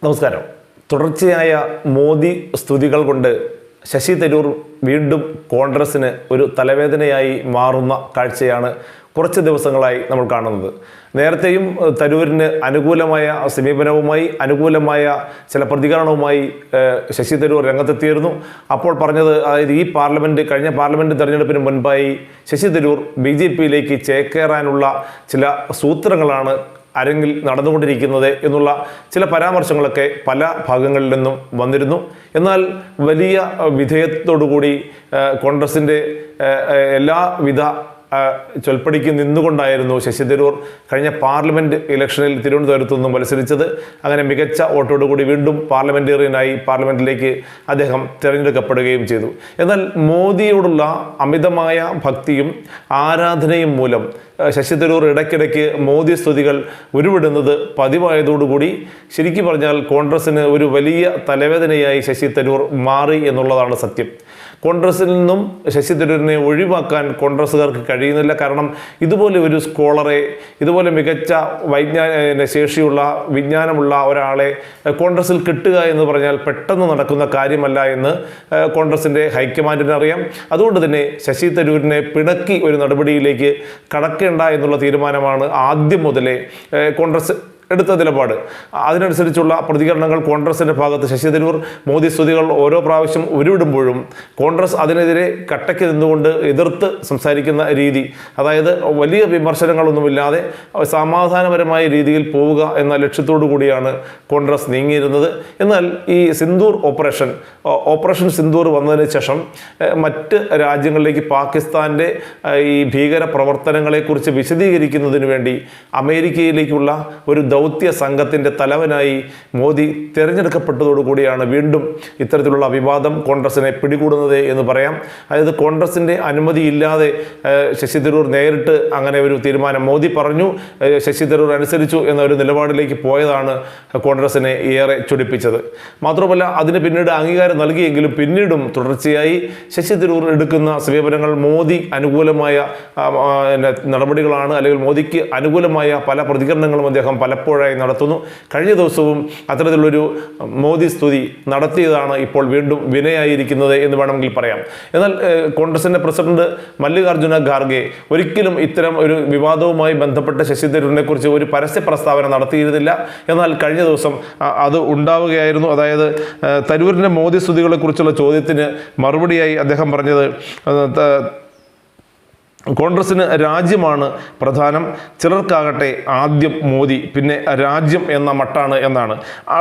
നമസ്കാരം. തുടർച്ചയായ മോദി സ്തുതികൾ കൊണ്ട് ശശി തരൂർ വീണ്ടും കോൺഗ്രസിന് ഒരു തലവേദനയായി മാറുന്ന കാഴ്ചയാണ് കുറച്ച് ദിവസങ്ങളായി നമ്മൾ കാണുന്നത്. നേരത്തെയും തരൂരിന് അനുകൂലമായ സമീപനവുമായി അനുകൂലമായ ചില പ്രതികരണവുമായി ശശി തരൂർ രംഗത്തെത്തിയിരുന്നു. അപ്പോൾ പറഞ്ഞത്, അതായത് ഈ കഴിഞ്ഞ പാർലമെൻറ്റ് തെരഞ്ഞെടുപ്പിന് മുൻപായി ശശി തരൂർ BJP-യിലേക്ക് ചേക്കേറാനുള്ള ചില സൂത്രങ്ങളാണ് അരങ്ങിൽ നടന്നുകൊണ്ടിരിക്കുന്നത് എന്നുള്ള ചില പരാമർശങ്ങളൊക്കെ പല ഭാഗങ്ങളിൽ നിന്നും വന്നിരുന്നു. എന്നാൽ വലിയ വിധേയത്തോടുകൂടി കോൺഗ്രസിൻ്റെ എല്ലാവിധ ചൊൽപ്പടിക്ക് നിന്നുകൊണ്ടായിരുന്നു ശശി തരൂർ കഴിഞ്ഞ പാർലമെൻറ്റ് ഇലക്ഷനിൽ തിരുവനന്തപുരത്തു നിന്നും മത്സരിച്ചത്. അങ്ങനെ മികച്ച വോട്ടോടുകൂടി വീണ്ടും പാർലമെൻറ്റേറിയനായി പാർലമെൻറ്റിലേക്ക് അദ്ദേഹം തിരഞ്ഞെടുക്കപ്പെടുകയും ചെയ്തു. എന്നാൽ മോദിയോടുള്ള അമിതമായ ഭക്തിയും ആരാധനയും മൂലം ശശി തരൂർ ഇടയ്ക്കിടയ്ക്ക് മോദി സ്തുതികൾ ഉരുവിടുന്നത് പതിവായതോടുകൂടി ശരിക്കും പറഞ്ഞാൽ കോൺഗ്രസിന് ഒരു വലിയ തലവേദനയായി ശശി തരൂർ മാറി എന്നുള്ളതാണ് സത്യം. കോൺഗ്രസിൽ നിന്നും ശശി തരൂരിനെ ഒഴിവാക്കാൻ കോൺഗ്രസ്സുകാർക്ക് കഴിയുന്നില്ല. കാരണം ഇതുപോലെ ഒരു സ്കോളറെ, ഇതുപോലെ മികച്ച ശേഷിയുള്ള വിജ്ഞാനമുള്ള ഒരാളെ കോൺഗ്രസിൽ കിട്ടുക എന്ന് പറഞ്ഞാൽ പെട്ടെന്ന് നടക്കുന്ന കാര്യമല്ല എന്ന് കോൺഗ്രസിൻ്റെ ഹൈക്കമാൻഡിന് അറിയാം. അതുകൊണ്ട് തന്നെ ശശി തരൂരിനെ പിണക്കി ഒരു നടപടിയിലേക്ക് കടക്കേണ്ട എന്നുള്ള തീരുമാനമാണ് ആദ്യം മുതലേ കോൺഗ്രസ് എടുത്ത നിലപാട്. അതിനനുസരിച്ചുള്ള പ്രതികരണങ്ങൾ കോൺഗ്രസിൻ്റെ ഭാഗത്ത് ശശി തരൂർ മോദി സ്തുതികൾ ഓരോ പ്രാവശ്യം ഉരുവിടുമ്പോഴും കോൺഗ്രസ് അതിനെതിരെ കട്ടയ്ക്ക് നിന്നുകൊണ്ട് എതിർത്ത് സംസാരിക്കുന്ന രീതി, അതായത് വലിയ വിമർശനങ്ങളൊന്നുമില്ലാതെ സമാധാനപരമായ രീതിയിൽ പോവുക എന്ന ലക്ഷ്യത്തോടു കൂടിയാണ് കോൺഗ്രസ് നീങ്ങിയിരുന്നത്. എന്നാൽ ഈ ഓപ്പറേഷൻ സിന്ദൂർ വന്നതിന് ശേഷം മറ്റ് രാജ്യങ്ങളിലേക്ക് പാകിസ്ഥാൻ്റെ ഈ ഭീകര പ്രവർത്തനങ്ങളെക്കുറിച്ച് വിശദീകരിക്കുന്നതിന് വേണ്ടി അമേരിക്കയിലേക്കുള്ള ഒരു ദൗത്യ സംഘത്തിൻ്റെ തലവനായി മോദി തിരഞ്ഞെടുക്കപ്പെട്ടതോടുകൂടിയാണ് വീണ്ടും ഇത്തരത്തിലുള്ള വിവാദം കോൺഗ്രസിനെ പിടികൂടുന്നത് എന്ന് പറയാം. അതായത് കോൺഗ്രസിൻ്റെ അനുമതിയില്ലാതെ ശശി തരൂർ നേരിട്ട് അങ്ങനെ ഒരു തീരുമാനം മോദി പറഞ്ഞു, ശശി തരൂർ അനുസരിച്ചു എന്നൊരു നിലപാടിലേക്ക് പോയതാണ് കോൺഗ്രസിനെ ഏറെ ചൊടിപ്പിച്ചത്. മാത്രമല്ല അതിന് പിന്നീട് അംഗീകാരം നൽകിയെങ്കിലും പിന്നീടും തുടർച്ചയായി ശശി തരൂർ എടുക്കുന്ന സമീപനങ്ങൾ മോദി അനുകൂലമായ നടപടികളാണ്, അല്ലെങ്കിൽ മോദിക്ക് അനുകൂലമായ പല പ്രതികരണങ്ങളും അദ്ദേഹം പലപ്പോഴായി നടത്തുന്നു. കഴിഞ്ഞ ദിവസവും അത്തരത്തിലുള്ളൊരു മോദി സ്തുതി നടത്തിയതാണ് ഇപ്പോൾ വീണ്ടും വിനയായിരിക്കുന്നത് എന്ന് വേണമെങ്കിൽ പറയാം. എന്നാൽ കോൺഗ്രസിൻ്റെ പ്രസിഡന്റ് മല്ലികാർജുന ഖാർഗെ ഒരിക്കലും ഇത്തരം ഒരു വിവാദവുമായി ബന്ധപ്പെട്ട ശശി തരൂരിനെ കുറിച്ച് ഒരു പരസ്യ പ്രസ്താവന നടത്തിയിരുന്നില്ല. എന്നാൽ കഴിഞ്ഞ ദിവസം അത് ഉണ്ടാവുകയായിരുന്നു. അതായത് തരൂരിൻ്റെ മോദി സ്തുതികളെ കുറിച്ചുള്ള ചോദ്യത്തിന് മറുപടിയായി അദ്ദേഹം പറഞ്ഞത്, കോൺഗ്രസിന് രാജ്യമാണ് പ്രധാനം, ചിലർക്കാകട്ടെ ആദ്യം മോദി പിന്നെ രാജ്യം എന്ന മട്ടാണ് എന്നാണ്.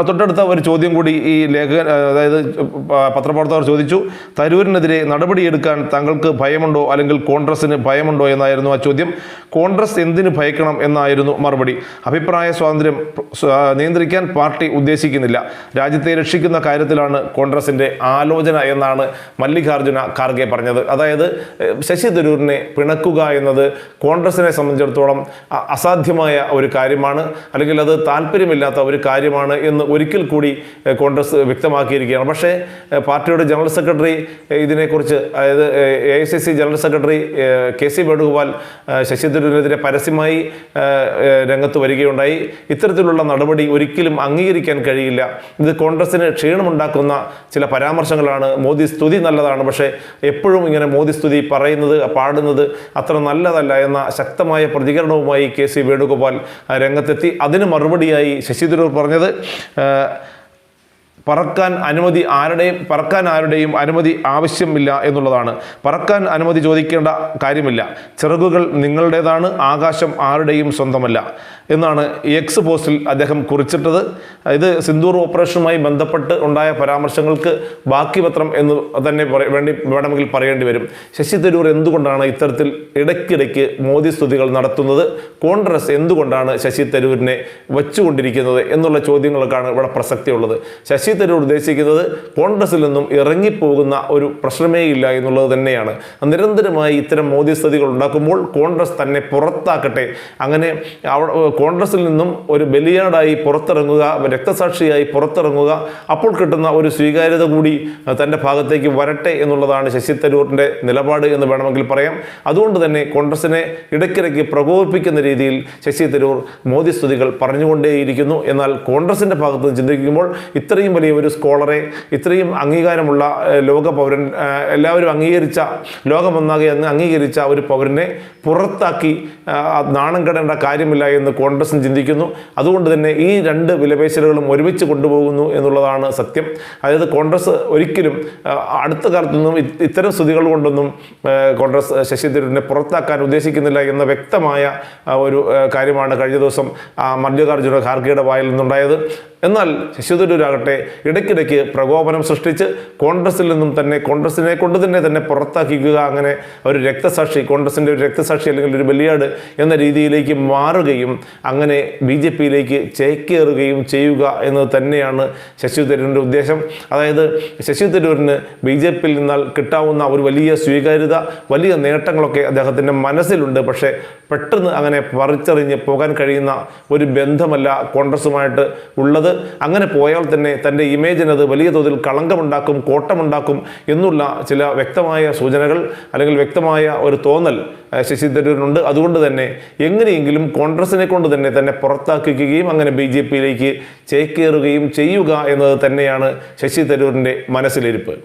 തൊട്ടടുത്ത ഒരു ചോദ്യം കൂടി ഈ ലേഖകൻ, അതായത് പത്രപ്രവർത്തകർ ചോദിച്ചു, തരൂരിനെതിരെ നടപടിയെടുക്കാൻ താങ്കൾക്ക് ഭയമുണ്ടോ, അല്ലെങ്കിൽ കോൺഗ്രസിന് ഭയമുണ്ടോ എന്നായിരുന്നു ആ ചോദ്യം. കോൺഗ്രസ് എന്തിന് ഭയക്കണം എന്നായിരുന്നു മറുപടി. അഭിപ്രായ സ്വാതന്ത്ര്യം നിയന്ത്രിക്കാൻ പാർട്ടി ഉദ്ദേശിക്കുന്നില്ല, രാജ്യത്തെ രക്ഷിക്കുന്ന കാര്യത്തിലാണ് കോൺഗ്രസിൻ്റെ ആലോചന എന്നാണ് മല്ലികാർജുന ഖാർഗെ പറഞ്ഞത്. അതായത് ശശി തരൂരിനെ പിണക്കുക എന്നത് കോൺഗ്രസിനെ സംബന്ധിച്ചിടത്തോളം അസാധ്യമായ ഒരു കാര്യമാണ്, അല്ലെങ്കിൽ അത് താല്പര്യമില്ലാത്ത ഒരു കാര്യമാണ് എന്ന് ഒരിക്കൽ കൂടി കോൺഗ്രസ് വ്യക്തമാക്കിയിരിക്കുകയാണ്. പക്ഷേ പാർട്ടിയുടെ ജനറൽ സെക്രട്ടറി ഇതിനെക്കുറിച്ച്, അതായത് AICC general secretary KC Venugopal Shashi തരൂരിനെതിരെ പരസ്യമായി രംഗത്ത് വരികയുണ്ടായി. ഇത്തരത്തിലുള്ള നടപടി ഒരിക്കലും അംഗീകരിക്കാൻ കഴിയില്ല, ഇത് കോൺഗ്രസിന് ക്ഷീണമുണ്ടാക്കുന്ന ചില പരാമർശങ്ങളാണ്. മോദി സ്തുതി നല്ലതാണ്, പക്ഷേ എപ്പോഴും ഇങ്ങനെ മോദി സ്തുതി പറയുന്നത് പാടുന്നത് അത്ര നല്ലതല്ല എന്ന ശക്തമായ പ്രതികരണവുമായി KC വേണുഗോപാൽ രംഗത്തെത്തി. അതിന് മറുപടിയായി ശശി തരൂർ പറഞ്ഞത്, പറക്കാൻ ആരുടെയും അനുമതി ആവശ്യമില്ല എന്നുള്ളതാണ്. പറക്കാൻ അനുമതി ചോദിക്കേണ്ട കാര്യമില്ല, ചിറകുകൾ നിങ്ങളുടേതാണ്, ആകാശം ആരുടെയും സ്വന്തമല്ല എന്നാണ് X പോസ്റ്റിൽ അദ്ദേഹം കുറിച്ചിട്ടത്. ഇത് സിന്ദൂർ ഓപ്പറേഷനുമായി ബന്ധപ്പെട്ട് ഉണ്ടായ പരാമർശങ്ങൾക്ക് ബാക്കി പത്രം എന്ന് തന്നെ വേണമെങ്കിൽ പറയേണ്ടി വരും. ശശി തരൂർ എന്തുകൊണ്ടാണ് ഇത്തരത്തിൽ ഇടയ്ക്കിടയ്ക്ക് മോദി സ്തുതികൾ നടത്തുന്നത്, കോൺഗ്രസ് എന്തുകൊണ്ടാണ് ശശി തരൂരിനെ വച്ചുകൊണ്ടിരിക്കുന്നത് എന്നുള്ള ചോദ്യങ്ങൾക്കാണ് ഇവിടെ പ്രസക്തിയുള്ളത്. ശശി ശശി തരൂർ ഉദ്ദേശിക്കുന്നത് കോൺഗ്രസിൽ നിന്നും ഇറങ്ങിപ്പോകുന്ന ഒരു പ്രശ്നമേ ഇല്ല എന്നുള്ളത് തന്നെയാണ്. നിരന്തരമായി ഇത്തരം മോദി സ്ഥിതികൾ ഉണ്ടാക്കുമ്പോൾ കോൺഗ്രസ് തന്നെ പുറത്താക്കട്ടെ, അങ്ങനെ കോൺഗ്രസിൽ നിന്നും ഒരു ബലിയാടായി പുറത്തിറങ്ങുക, രക്തസാക്ഷിയായി പുറത്തിറങ്ങുക, അപ്പോൾ കിട്ടുന്ന ഒരു സ്വീകാര്യത കൂടി തൻ്റെ ഭാഗത്തേക്ക് വരട്ടെ എന്നുള്ളതാണ് ശശി തരൂരിൻ്റെ നിലപാട് എന്ന് വേണമെങ്കിൽ പറയാം. അതുകൊണ്ട് തന്നെ കോൺഗ്രസിനെ ഇടയ്ക്കിടയ്ക്ക് പ്രകോപിപ്പിക്കുന്ന രീതിയിൽ ശശി തരൂർ മോദി സ്തുതികൾ പറഞ്ഞുകൊണ്ടേയിരിക്കുന്നു. എന്നാൽ കോൺഗ്രസിൻ്റെ ഭാഗത്ത് നിന്ന് ചിന്തിക്കുമ്പോൾ ഇത്രയും വലിയ ഒരു സ്കോളറെ, ഇത്രയും അംഗീകാരമുള്ള ലോക പൗരൻ, എല്ലാവരും അംഗീകരിച്ച, ലോകമൊന്നാകെ അംഗീകരിച്ച ഒരു പൗരനെ പുറത്താക്കി നാണം കെടേണ്ട കാര്യമില്ല എന്ന് കോൺഗ്രസും ചിന്തിക്കുന്നു. അതുകൊണ്ട് തന്നെ ഈ രണ്ട് വിലപേശലുകളും ഒരുമിച്ച് കൊണ്ടുപോകുന്നു എന്നുള്ളതാണ് സത്യം. അതായത് കോൺഗ്രസ് ഒരിക്കലും അടുത്ത കാലത്തൊന്നും ഇത്തരം സ്തുതികൾ കൊണ്ടൊന്നും കോൺഗ്രസ് ശശി തരൂരിനെ പുറത്താക്കാൻ ഉദ്ദേശിക്കുന്നില്ല എന്ന വ്യക്തമായ ഒരു കാര്യമാണ് കഴിഞ്ഞ ദിവസം മല്ലികാർജ്ജുന ഖാർഗെയുടെ വായിൽ നിന്നുണ്ടായത്. എന്നാൽ ശശി തരൂരാകട്ടെ ഇടയ്ക്കിടയ്ക്ക് പ്രകോപനം സൃഷ്ടിച്ച് കോൺഗ്രസിൽ നിന്നും തന്നെ, കോൺഗ്രസിനെ കൊണ്ട് തന്നെ പുറത്താക്കിക്കുക, അങ്ങനെ ഒരു രക്തസാക്ഷി, കോൺഗ്രസിൻ്റെ ഒരു രക്തസാക്ഷി അല്ലെങ്കിൽ ഒരു ബലിയാട് എന്ന രീതിയിലേക്ക് മാറുകയും അങ്ങനെ BJP-യിലേക്ക് ചേക്കേറുകയും ചെയ്യുക എന്നത് തന്നെയാണ് ശശി തരൂരിൻ്റെ ഉദ്ദേശം. അതായത് ശശി തരൂരിന് BJP-യിൽ നിന്നാൽ കിട്ടാവുന്ന ഒരു വലിയ സ്വീകാര്യത, വലിയ നേട്ടങ്ങളൊക്കെ അദ്ദേഹത്തിൻ്റെ മനസ്സിലുണ്ട്. പക്ഷേ പെട്ടെന്ന് അങ്ങനെ പറിച്ചെറിഞ്ഞ് പോകാൻ കഴിയുന്ന ഒരു ബന്ധമല്ല കോൺഗ്രസുമായിട്ട് ഉള്ളത്. അങ്ങനെ പോയാൽ തന്നെ തൻ്റെ ഇമേജിന് അത് വലിയ തോതിൽ കളങ്കമുണ്ടാക്കും, കോട്ടമുണ്ടാക്കും എന്നുള്ള ചില വ്യക്തമായ സൂചനകൾ അല്ലെങ്കിൽ വ്യക്തമായ ഒരു തോന്നൽ ശശി തരൂരിനുണ്ട്. അതുകൊണ്ട് തന്നെ എങ്ങനെയെങ്കിലും കോൺഗ്രസിനെ കൊണ്ട് തന്നെ പുറത്താക്കുകയും അങ്ങനെ BJP-യിലേക്ക് ചേക്കേറുകയും ചെയ്യുക എന്നത് തന്നെയാണ് ശശി തരൂരിൻ്റെ മനസ്സിലിരിപ്പ്.